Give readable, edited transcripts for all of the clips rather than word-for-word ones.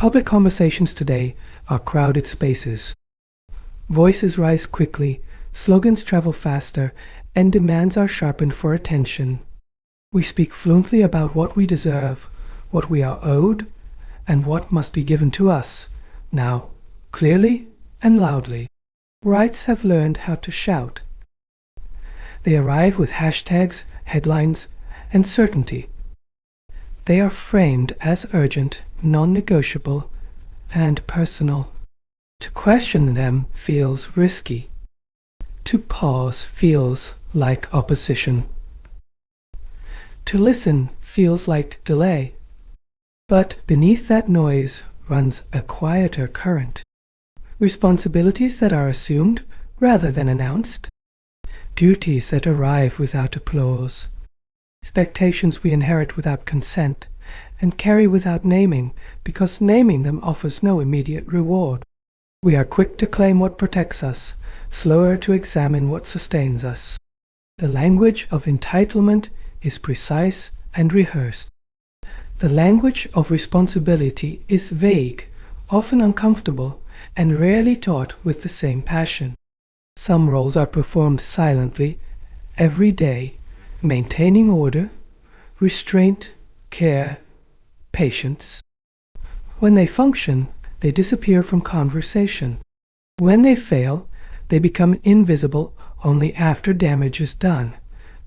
Public conversations today are crowded spaces. Voices rise quickly, slogans travel faster, and demands are sharpened for attention. We speak fluently about what we deserve, what we are owed, and what must be given to us, now, clearly and loudly. Rights have learned how to shout. They arrive with hashtags, headlines, and certainty. They are framed as urgent, non-negotiable, and personal. To question them feels risky. To pause feels like opposition. To listen feels like delay. But beneath that noise runs a quieter current. Responsibilities that are assumed rather than announced. Duties that arrive without applause. Expectations we inherit without consent and carry without naming, because naming them offers no immediate reward. We are quick to claim what protects us, slower to examine what sustains us. The language of entitlement is precise and rehearsed. The language of responsibility is vague, often uncomfortable, and rarely taught with the same passion. Some roles are performed silently, every day, maintaining order, restraint, care, patience. When they function, they disappear from conversation. When they fail, they become invisible only after damage is done.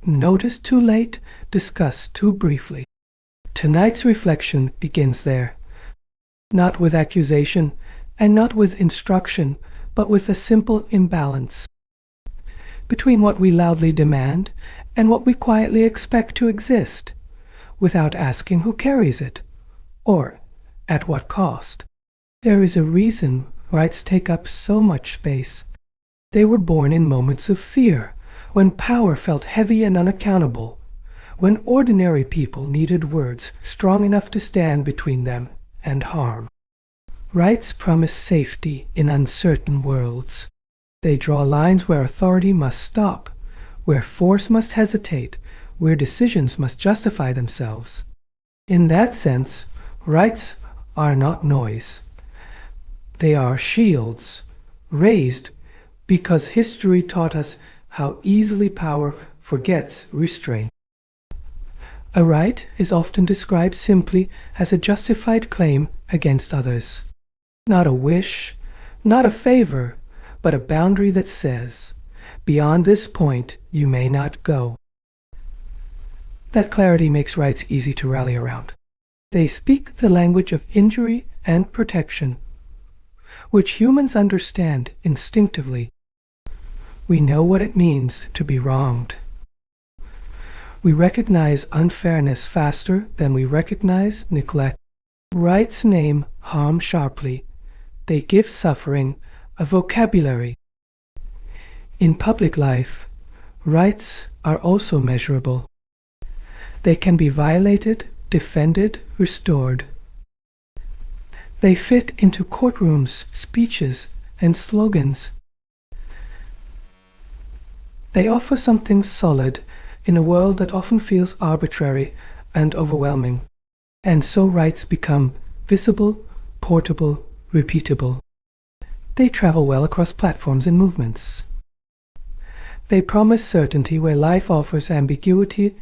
Noticed too late, discussed too briefly. Tonight's reflection begins there. Not with accusation, and not with instruction, but with a simple imbalance between what we loudly demand and what we quietly expect to exist, without asking who carries it, or at what cost. There is a reason rights take up so much space. They were born in moments of fear, when power felt heavy and unaccountable, when ordinary people needed words strong enough to stand between them and harm. Rights promise safety in uncertain worlds. They draw lines where authority must stop, where force must hesitate, where decisions must justify themselves. In that sense, rights are not noise. They are shields, raised because history taught us how easily power forgets restraint. A right is often described simply as a justified claim against others. Not a wish, not a favor, but a boundary that says, beyond this point you may not go. That clarity makes rights easy to rally around. They speak the language of injury and protection, which humans understand instinctively. We know what it means to be wronged. We recognize unfairness faster than we recognize neglect. Rights name harm sharply. They give suffering a vocabulary. In public life, rights are also measurable. They can be violated, defended, restored. They fit into courtrooms, speeches, and slogans. They offer something solid in a world that often feels arbitrary and overwhelming. And so rights become visible, portable, repeatable. They travel well across platforms and movements. They promise certainty where life offers ambiguity,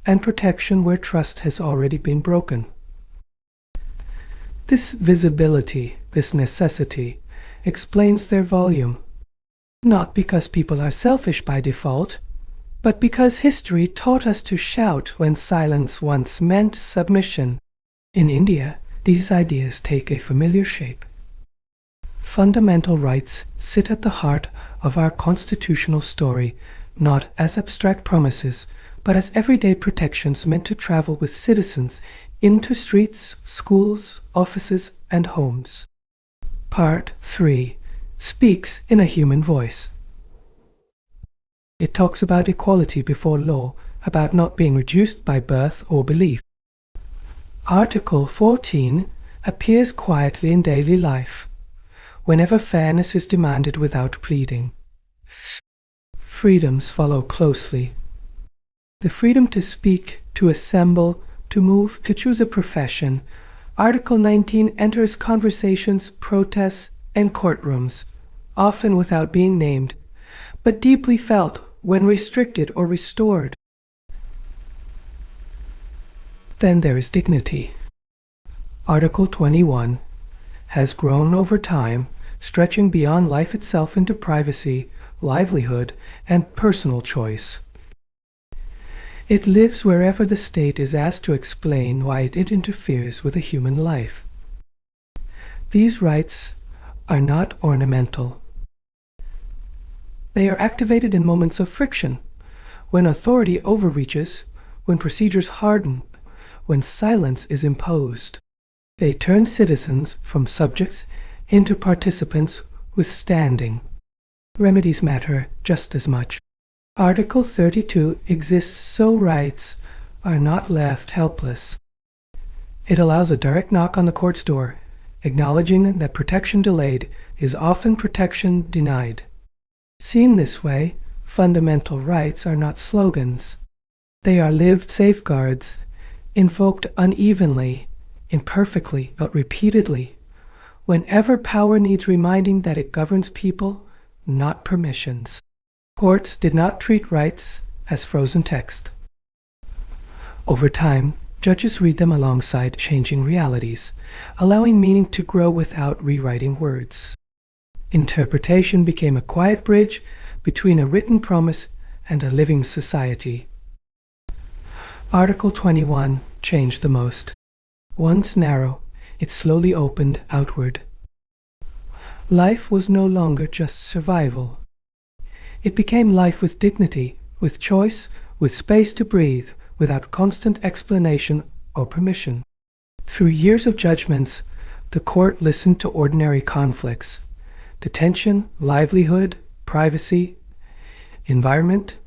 and protection where trust has already been broken. This visibility, this necessity, explains their volume, not because people are selfish by default, but because history taught us to shout when silence once meant submission. In India, these ideas take a familiar shape. Fundamental rights sit at the heart of our constitutional story, not as abstract promises, but as everyday protections meant to travel with citizens into streets, schools, offices, and homes. Part 3 speaks in a human voice. It talks about equality before law, about not being reduced by birth or belief. Article 14 appears quietly in daily life, whenever fairness is demanded without pleading. Freedoms follow closely. The freedom to speak, to assemble, to move, to choose a profession, Article 19 enters conversations, protests, and courtrooms, often without being named, but deeply felt when restricted or restored. Then there is dignity. Article 21 has grown over time, stretching beyond life itself into privacy, livelihood, and personal choice. It lives wherever the state is asked to explain why it interferes with a human life. These rights are not ornamental. They are activated in moments of friction, when authority overreaches, when procedures harden, when silence is imposed. They turn citizens from subjects into participants with standing. Remedies matter just as much. Article 32 exists so rights are not left helpless. It allows a direct knock on the court's door, acknowledging that protection delayed is often protection denied. Seen this way, fundamental rights are not slogans. They are lived safeguards, invoked unevenly, imperfectly, but repeatedly, whenever power needs reminding that it governs people, not permissions. Courts did not treat rights as frozen text. Over time, judges read them alongside changing realities, allowing meaning to grow without rewriting words. Interpretation became a quiet bridge between a written promise and a living society. Article 21 changed the most. Once narrow, it slowly opened outward. Life was no longer just survival. It became life with dignity, with choice, with space to breathe, without constant explanation or permission. Through years of judgments, the court listened to ordinary conflicts: detention, livelihood, privacy, environment.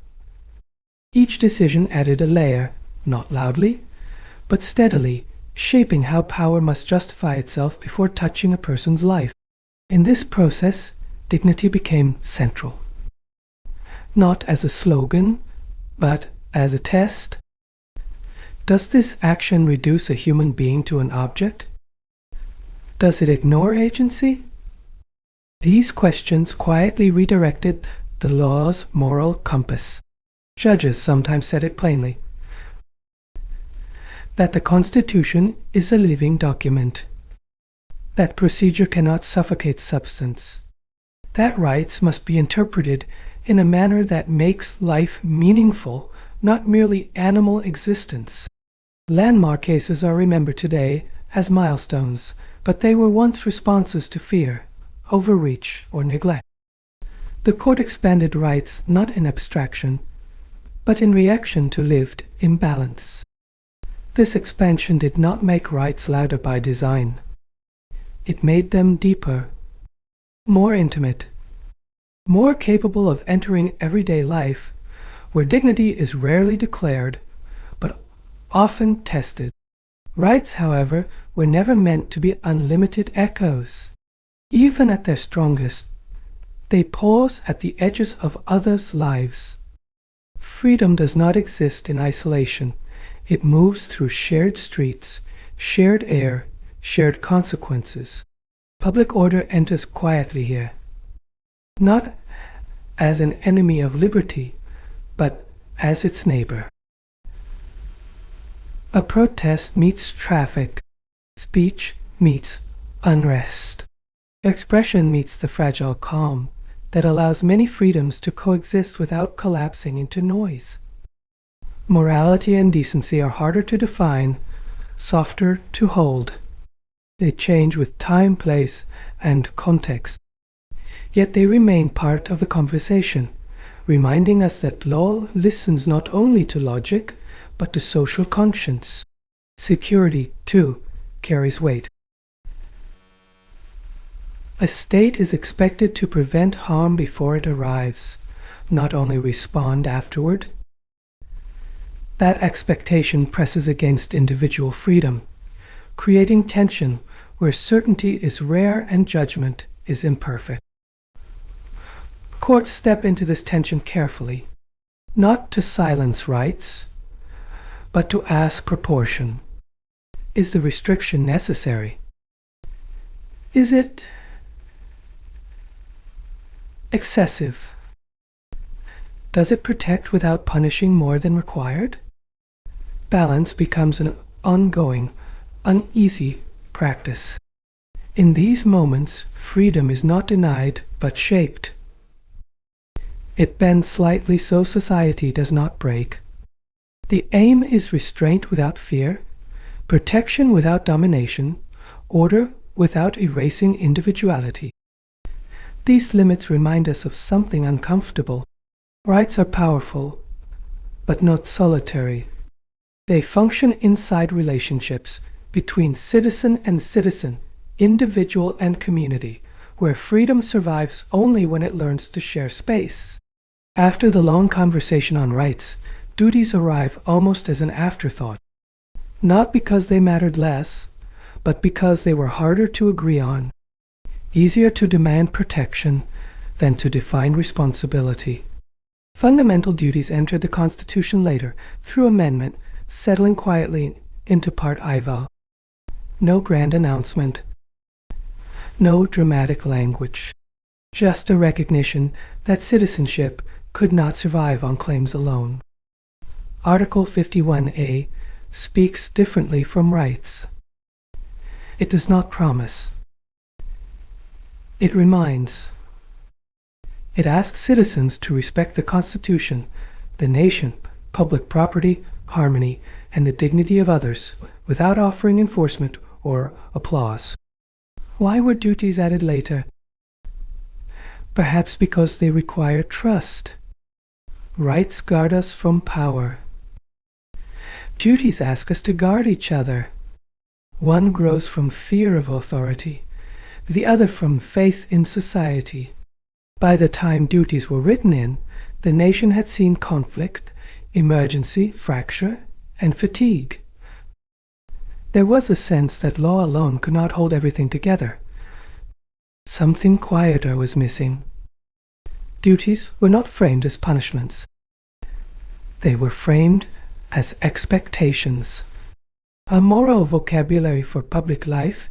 Each decision added a layer, not loudly, but steadily, shaping how power must justify itself before touching a person's life. In this process, dignity became central. Not as a slogan, but as a test. Does this action reduce a human being to an object? Does it ignore agency? These questions quietly redirected the law's moral compass. Judges sometimes said it plainly, that the Constitution is a living document, that procedure cannot suffocate substance, that rights must be interpreted in a manner that makes life meaningful, not merely animal existence. Landmark cases are remembered today as milestones, but they were once responses to fear, overreach, or neglect. The court expanded rights not in abstraction, but in reaction to lived imbalance. This expansion did not make rights louder by design. It made them deeper, more intimate, more capable of entering everyday life, where dignity is rarely declared, but often tested. Rights, however, were never meant to be unlimited echoes. Even at their strongest, they pause at the edges of others' lives. Freedom does not exist in isolation. It moves through shared streets, shared air, shared consequences. Public order enters quietly here, not as an enemy of liberty, but as its neighbor. A protest meets traffic. Speech meets unrest. Expression meets the fragile calm that allows many freedoms to coexist without collapsing into noise. Morality and decency are harder to define, softer to hold. They change with time, place, and context. Yet they remain part of the conversation, reminding us that law listens not only to logic, but to social conscience. Security, too, carries weight. A state is expected to prevent harm before it arrives, not only respond afterward. That expectation presses against individual freedom, creating tension where certainty is rare and judgment is imperfect. Courts step into this tension carefully, not to silence rights, but to ask proportion. Is the restriction necessary? Is it excessive? Does it protect without punishing more than required? Balance becomes an ongoing, uneasy practice. In these moments, freedom is not denied but shaped. It bends slightly so society does not break. The aim is restraint without fear, protection without domination, order without erasing individuality. These limits remind us of something uncomfortable. Rights are powerful, but not solitary. They function inside relationships between citizen and citizen, individual and community, where freedom survives only when it learns to share space. After the long conversation on rights, duties arrive almost as an afterthought, not because they mattered less, but because they were harder to agree on, easier to demand protection than to define responsibility. Fundamental duties entered the Constitution later, through amendment, settling quietly into Part IV. No grand announcement, no dramatic language, just a recognition that citizenship could not survive on claims alone. Article 51A speaks differently from rights. It does not promise. It reminds. It asks citizens to respect the Constitution, the nation, public property, harmony, and the dignity of others, without offering enforcement or applause. Why were duties added later? Perhaps because they require trust. Rights guard us from power. Duties ask us to guard each other. One grows from fear of authority, the other from faith in society. By the time duties were written in, the nation had seen conflict, emergency, fracture, and fatigue. There was a sense that law alone could not hold everything together. Something quieter was missing. Duties were not framed as punishments. They were framed as expectations. A moral vocabulary for public life,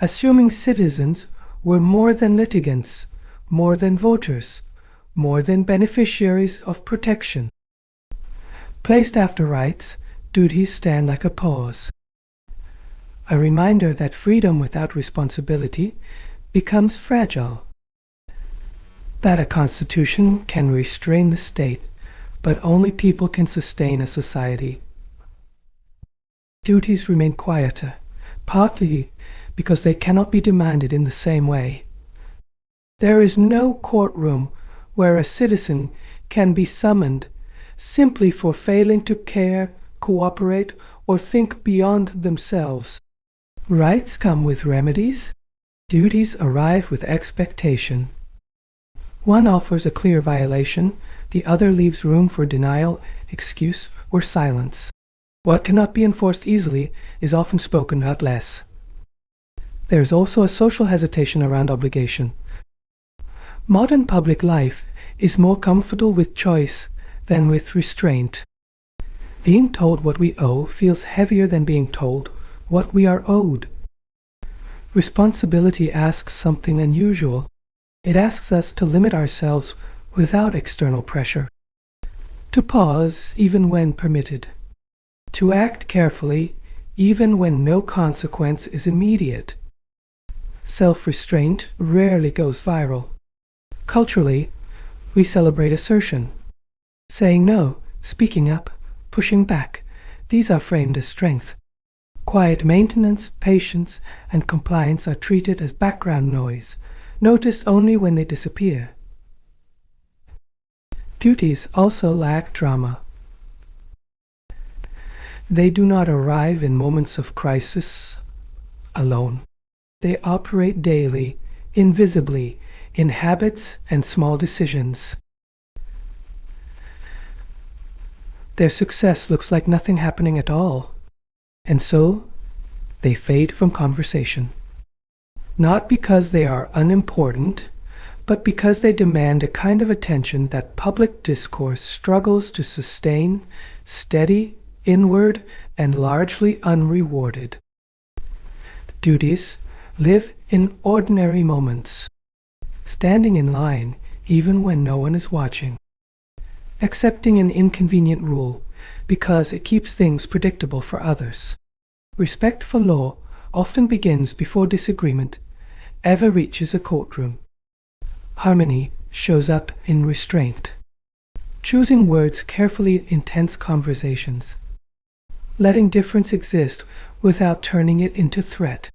assuming citizens were more than litigants, more than voters, more than beneficiaries of protection. Placed after rights, duties stand like a pause. A reminder that freedom without responsibility becomes fragile. That a constitution can restrain the state, but only people can sustain a society. Duties remain quieter, partly because they cannot be demanded in the same way. There is no courtroom where a citizen can be summoned simply for failing to care, cooperate, or think beyond themselves. Rights come with remedies. Duties arrive with expectation. One offers a clear violation, the other leaves room for denial, excuse, or silence. What cannot be enforced easily is often spoken out less. There is also a social hesitation around obligation. Modern public life is more comfortable with choice than with restraint. Being told what we owe feels heavier than being told what we are owed. Responsibility asks something unusual. It asks us to limit ourselves without external pressure, to pause even when permitted, to act carefully even when no consequence is immediate. Self-restraint rarely goes viral. Culturally, we celebrate assertion. Saying no, speaking up, pushing back, these are framed as strength. Quiet maintenance, patience, and compliance are treated as background noise, noticed only when they disappear. Duties also lack drama. They do not arrive in moments of crisis alone. They operate daily, invisibly, in habits and small decisions. Their success looks like nothing happening at all, and so they fade from conversation. Not because they are unimportant, but because they demand a kind of attention that public discourse struggles to sustain, steady, inward, and largely unrewarded. Duties live in ordinary moments, standing in line even when no one is watching, accepting an inconvenient rule because it keeps things predictable for others. Respect for law often begins before disagreement ever reaches a courtroom. Harmony shows up in restraint, choosing words carefully in tense conversations, letting difference exist without turning it into threat,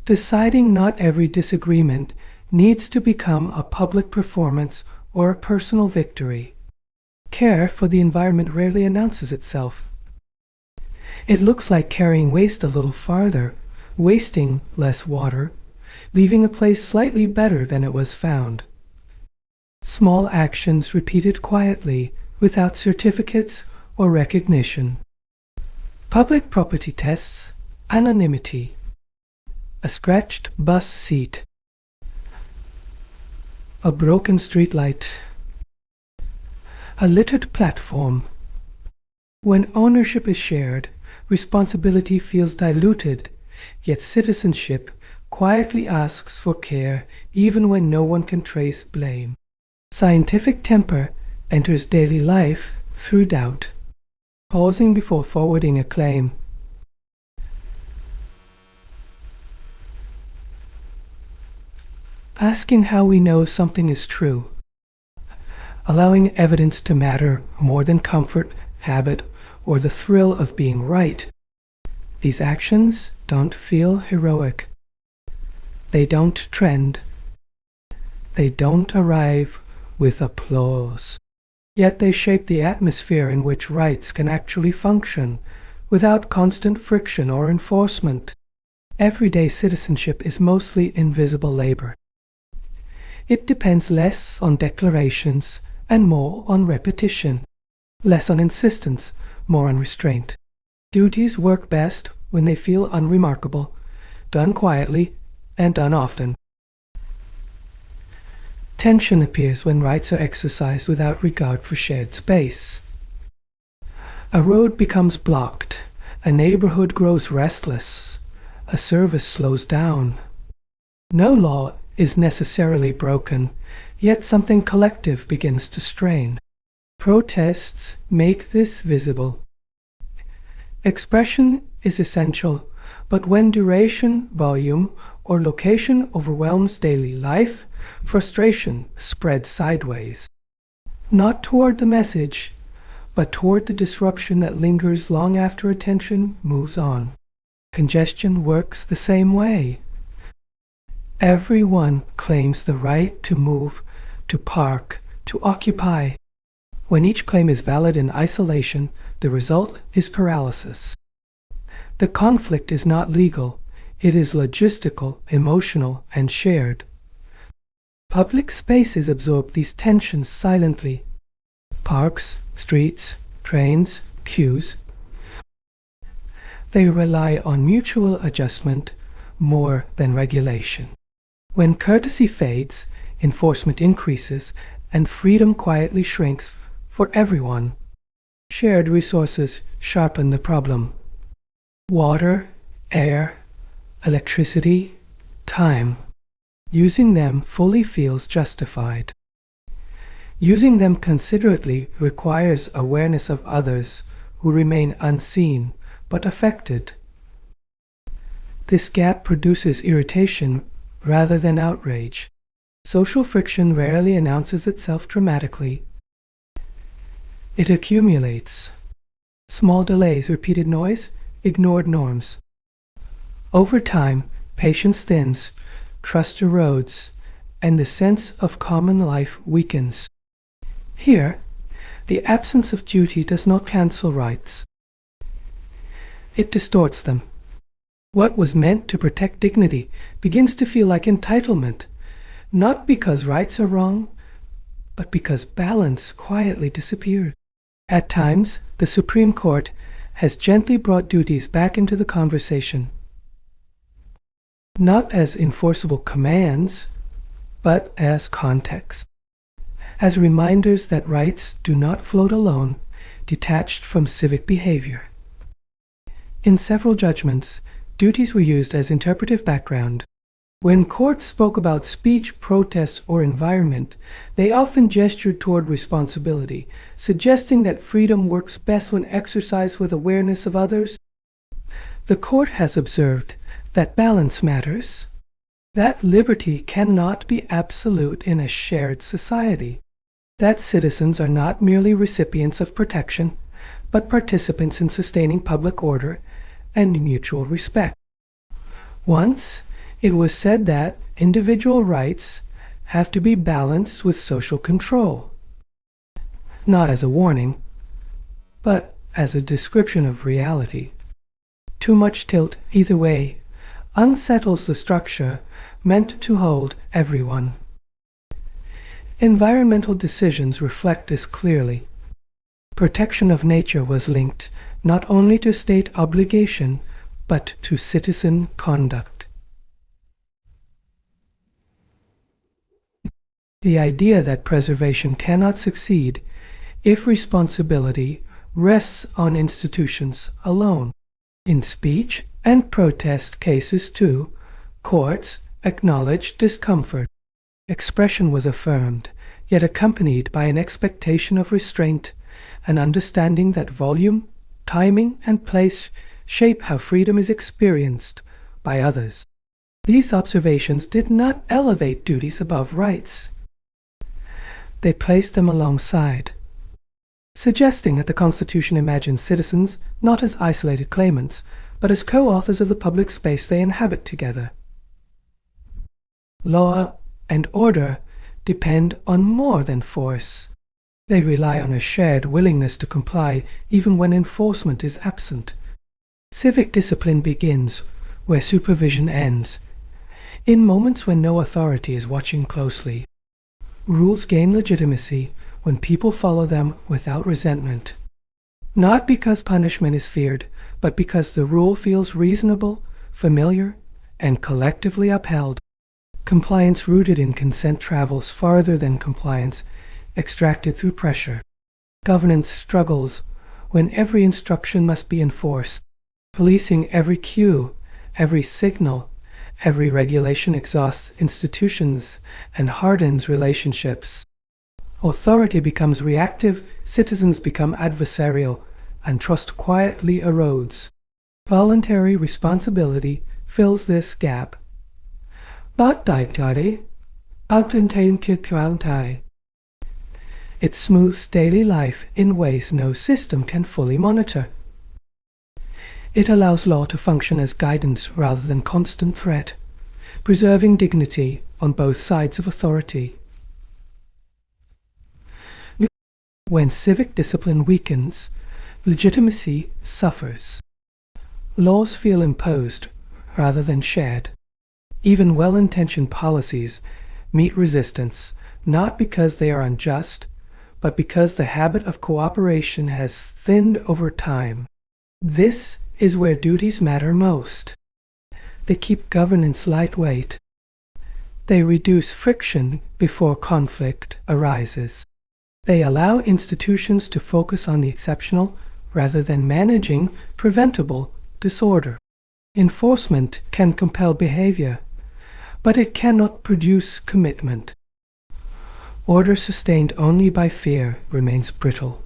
deciding not every disagreement needs to become a public performance or a personal victory. Care for the environment rarely announces itself. It looks like carrying waste a little farther, wasting less water, leaving a place slightly better than it was found. Small actions repeated quietly, without certificates or recognition. Public property tests, anonymity. A scratched bus seat. A broken streetlight. A littered platform. When ownership is shared, responsibility feels diluted, yet citizenship quietly asks for care even when no one can trace blame. Scientific temper enters daily life through doubt, pausing before forwarding a claim. Asking how we know something is true. Allowing evidence to matter more than comfort, habit, or the thrill of being right. These actions don't feel heroic. They don't trend. They don't arrive with applause. Yet they shape the atmosphere in which rights can actually function without constant friction or enforcement. Everyday citizenship is mostly invisible labor. It depends less on declarations and more on repetition, less on insistence, more on restraint. Duties work best when they feel unremarkable, done quietly, and done often. Tension appears when rights are exercised without regard for shared space. A road becomes blocked, a neighborhood grows restless, a service slows down. No law is necessarily broken, yet something collective begins to strain. Protests make this visible. Expression is essential, but when duration, volume, or location overwhelms daily life, frustration spreads sideways. Not toward the message, but toward the disruption that lingers long after attention moves on. Congestion works the same way. Everyone claims the right to move, to park, to occupy. When each claim is valid in isolation, the result is paralysis. The conflict is not legal, it is logistical, emotional, and shared. Public spaces absorb these tensions silently. Parks, streets, trains, queues. They rely on mutual adjustment more than regulation. When courtesy fades, enforcement increases, and freedom quietly shrinks for everyone. Shared resources sharpen the problem. Water, air, electricity, time. Using them fully feels justified. Using them considerately requires awareness of others who remain unseen but affected. This gap produces irritation rather than outrage. Social friction rarely announces itself dramatically. It accumulates. Small delays, repeated noise, ignored norms. Over time, patience thins, trust erodes, and the sense of common life weakens. Here, the absence of duty does not cancel rights. It distorts them. What was meant to protect dignity begins to feel like entitlement, not because rights are wrong, but because balance quietly disappeared. At times, the Supreme Court has gently brought duties back into the conversation, not as enforceable commands, but as context, as reminders that rights do not float alone, detached from civic behavior. In several judgments, duties were used as interpretive background. When courts spoke about speech, protest, or environment, they often gestured toward responsibility, suggesting that freedom works best when exercised with awareness of others. The court has observed that balance matters, that liberty cannot be absolute in a shared society, that citizens are not merely recipients of protection, but participants in sustaining public order and mutual respect. Once, it was said that individual rights have to be balanced with social control, not as a warning, but as a description of reality. Too much tilt either way unsettles the structure meant to hold everyone. Environmental decisions reflect this clearly. Protection of nature was linked not only to state obligation, but to citizen conduct. The idea that preservation cannot succeed if responsibility rests on institutions alone. In speech and protest cases too, courts acknowledged discomfort. Expression was affirmed, yet accompanied by an expectation of restraint, an understanding that volume, timing, and place shape how freedom is experienced by others. These observations did not elevate duties above rights. They placed them alongside, suggesting that the Constitution imagines citizens not as isolated claimants, but as co-authors of the public space they inhabit together. Law and order depend on more than force. They rely on a shared willingness to comply even when enforcement is absent. Civic discipline begins where supervision ends, in moments when no authority is watching closely. Rules gain legitimacy when people follow them without resentment. Not because punishment is feared, but because the rule feels reasonable, familiar, and collectively upheld. Compliance rooted in consent travels farther than compliance extracted through pressure. Governance struggles when every instruction must be enforced. Policing every cue, every signal, every regulation exhausts institutions and hardens relationships. Authority becomes reactive, citizens become adversarial, and trust quietly erodes. Voluntary responsibility fills this gap. It smooths daily life in ways no system can fully monitor. It allows law to function as guidance rather than constant threat, preserving dignity on both sides of authority. When civic discipline weakens, legitimacy suffers. Laws feel imposed rather than shared. Even well-intentioned policies meet resistance, not because they are unjust, but because the habit of cooperation has thinned over time. This is where duties matter most. They keep governance lightweight. They reduce friction before conflict arises. They allow institutions to focus on the exceptional rather than managing preventable disorder. Enforcement can compel behavior, but it cannot produce commitment. Order sustained only by fear remains brittle.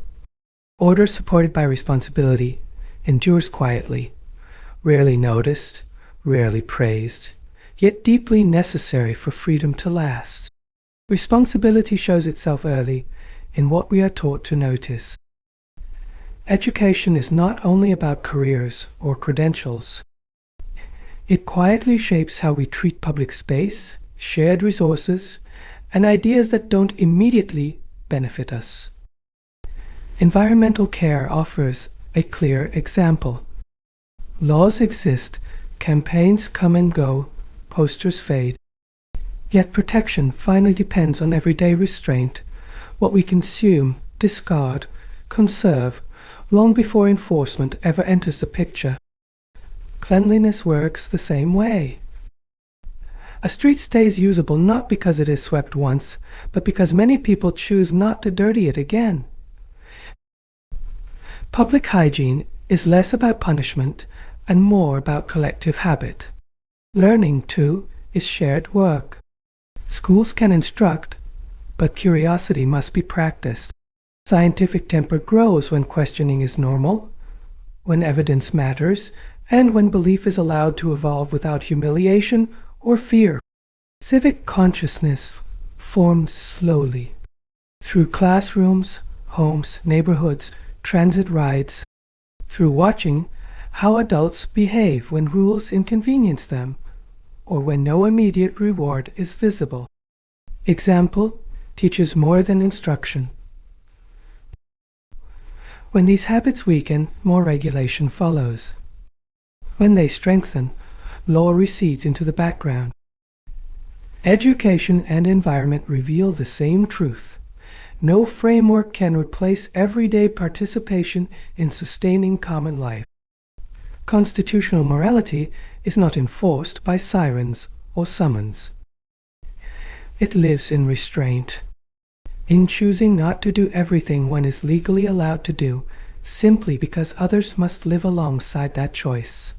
Order supported by responsibility endures quietly, rarely noticed, rarely praised, yet deeply necessary for freedom to last. Responsibility shows itself early in what we are taught to notice. Education is not only about careers or credentials. It quietly shapes how we treat public space, shared resources, and ideas that don't immediately benefit us. Environmental care offers a clear example. Laws exist, campaigns come and go, posters fade. Yet protection finally depends on everyday restraint, what we consume, discard, conserve, long before enforcement ever enters the picture. Cleanliness works the same way. A street stays usable not because it is swept once, but because many people choose not to dirty it again. Public hygiene is less about punishment and more about collective habit. Learning, too, is shared work. Schools can instruct, but curiosity must be practiced. Scientific temper grows when questioning is normal, when evidence matters, and when belief is allowed to evolve without humiliation or fear. Civic consciousness forms slowly through classrooms, homes, neighborhoods, transit rides, through watching how adults behave when rules inconvenience them or when no immediate reward is visible. Example teaches more than instruction. When these habits weaken, more regulation follows. When they strengthen, law recedes into the background. Education and environment reveal the same truth. No framework can replace everyday participation in sustaining common life. Constitutional morality is not enforced by sirens or summons. It lives in restraint, in choosing not to do everything one is legally allowed to do, simply because others must live alongside that choice.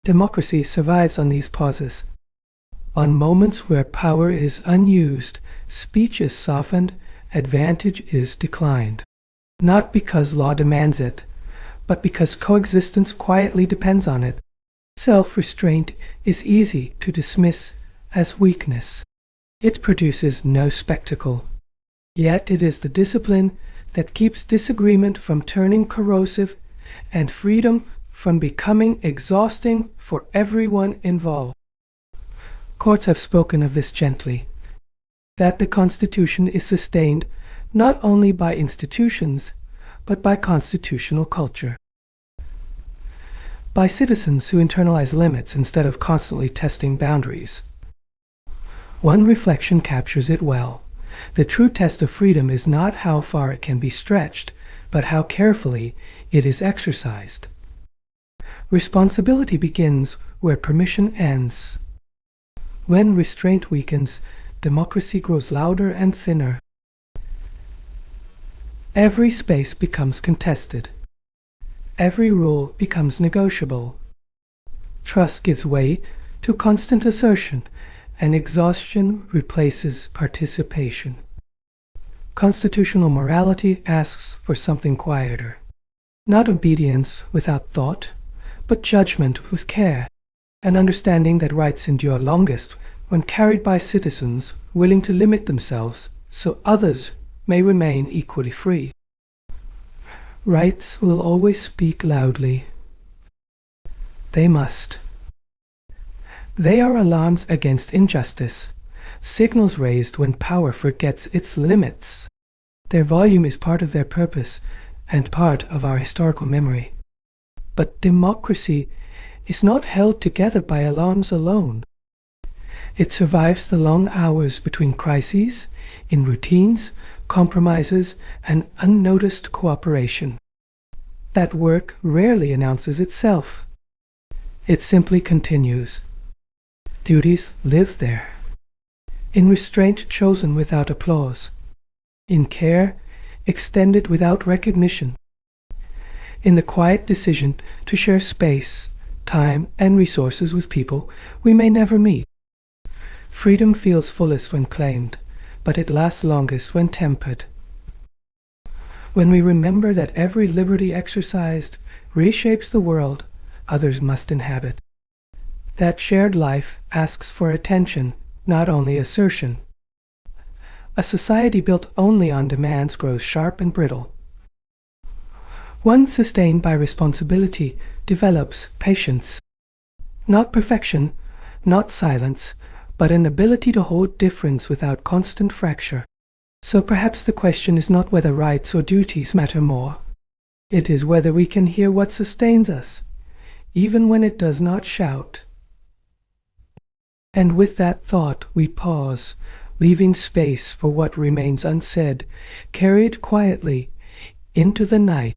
Democracy survives on these pauses, on moments where power is unused, speech is softened, advantage is declined. Not because law demands it, but because coexistence quietly depends on it. Self-restraint is easy to dismiss as weakness. It produces no spectacle. Yet it is the discipline that keeps disagreement from turning corrosive and freedom from becoming exhausting for everyone involved. Courts have spoken of this gently, that the Constitution is sustained not only by institutions, but by constitutional culture. By citizens who internalize limits instead of constantly testing boundaries. One reflection captures it well. The true test of freedom is not how far it can be stretched, but how carefully it is exercised. Responsibility begins where permission ends. When restraint weakens, democracy grows louder and thinner. Every space becomes contested. Every rule becomes negotiable. Trust gives way to constant assertion, and exhaustion replaces participation. Constitutional morality asks for something quieter. Not obedience without thought, but judgment with care. An understanding that rights endure longest when carried by citizens willing to limit themselves so others may remain equally free. Rights will always speak loudly. They must. They are alarms against injustice, signals raised when power forgets its limits. Their volume is part of their purpose and part of our historical memory. But democracy is not held together by alarms alone. It survives the long hours between crises, in routines, compromises, and unnoticed cooperation. That work rarely announces itself. It simply continues. Duties live there. In restraint chosen without applause. In care extended without recognition. In the quiet decision to share space, time, and resources with people we may never meet. Freedom feels fullest when claimed, but it lasts longest when tempered. When we remember that every liberty exercised reshapes the world others must inhabit. That shared life asks for attention, not only assertion. A society built only on demands grows sharp and brittle. One sustained by responsibility develops patience. Not perfection, not silence, but an ability to hold difference without constant fracture. So perhaps the question is not whether rights or duties matter more. It is whether we can hear what sustains us, even when it does not shout. And with that thought we pause, leaving space for what remains unsaid, carried quietly into the night.